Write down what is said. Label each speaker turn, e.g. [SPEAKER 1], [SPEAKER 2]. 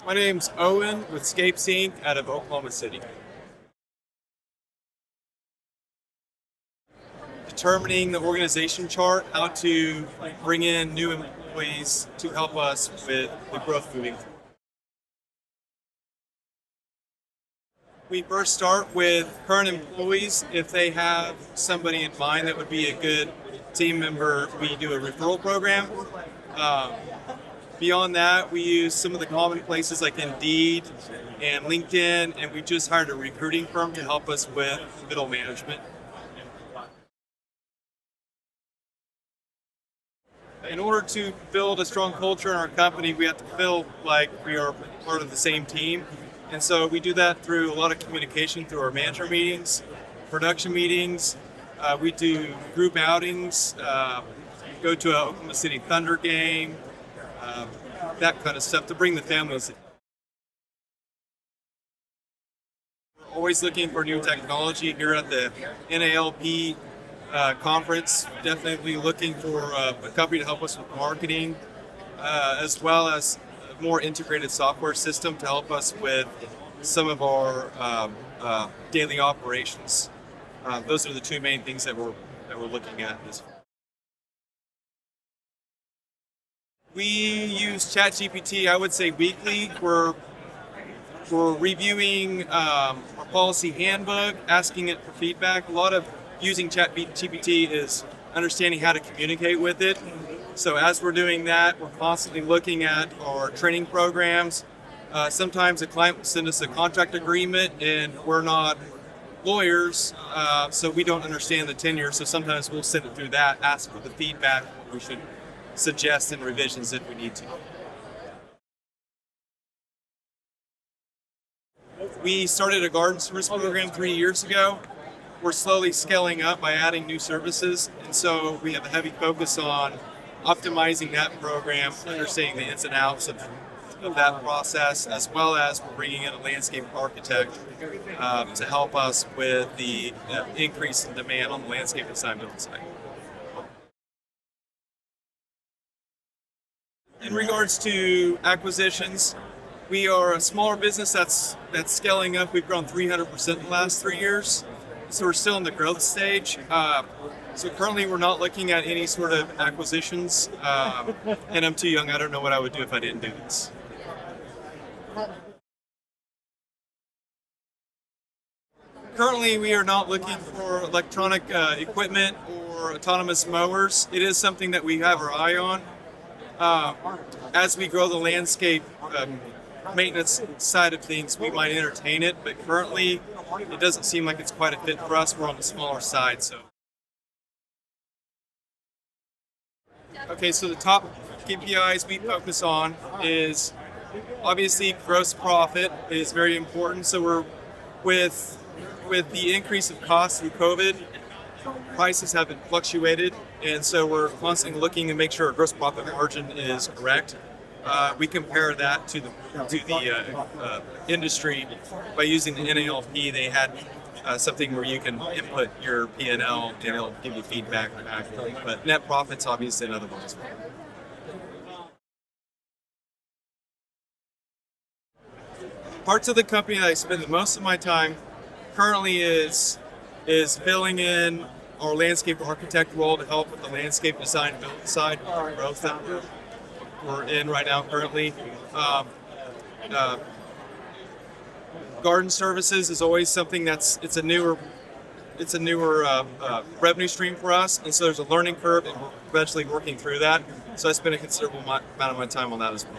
[SPEAKER 1] My name's Owen with Scapes Inc. out of Oklahoma City. Determining the organization chart, how to bring in new employees to help us with the growth moving forward. We first start with current employees. If they have somebody in mind that would be a good team member, we do a referral program. Um, Beyond that, we use some of the common places like Indeed and LinkedIn, and we just hired a recruiting firm to help us with middle management. In order to build a strong culture in our company, we have to feel like we are part of the same team. And so we do that through a lot of communication through our manager meetings, production meetings. We do group outings, go to a Oklahoma City Thunder game, that kind of stuff to bring the families in. We're always looking for new technology here at the NALP conference. Definitely looking for a company to help us with marketing, as well as a more integrated software system to help us with some of our daily operations. Those are the two main things that we're looking at this fall. We use ChatGPT, I would say weekly. We're reviewing our policy handbook, asking it for feedback. A lot of using ChatGPT is understanding how to communicate with it. So as we're doing that, we're constantly looking at our training programs. Sometimes a client will send us a contract agreement and we're not lawyers, so we don't understand the tenure. So sometimes we'll send it through that, ask for the feedback. We should suggest and revisions if we need to. We started a garden service program 3 years ago. We're slowly scaling up by adding new services, and so we have a heavy focus on optimizing that program, understanding the ins and outs of that process, as well as we're bringing in a landscape architect to help us with the increase in demand on the landscape design build side. In regards to acquisitions, we are a smaller business that's scaling up. We've grown 300% in the last 3 years, so we're still in the growth stage. So currently, we're not looking at any sort of acquisitions, and I'm too young. I don't know what I would do if I didn't do this. Currently, we are not looking for electronic equipment or autonomous mowers. It is something that we have our eye on. As we grow the landscape maintenance side of things, we might entertain it, but currently it doesn't seem like it's quite a fit for us. We're on the smaller side. So the top KPIs we focus on is obviously gross profit is very important. So we're with the increase of costs through COVID, prices have been fluctuated, and so we're constantly looking to make sure our gross profit margin is correct. We compare that to the industry by using the NALP. They had something where you can input your P&L and it'll give you feedback back. But net profit's obviously another one as well. Parts of the company that I spend the most of my time currently is filling in our landscape architect role to help with the landscape design build side growth that we're in right now currently. Garden services is always something it's a newer revenue stream for us, and so there's a learning curve, and we're eventually working through that. So I spend a considerable amount of my time on that as well.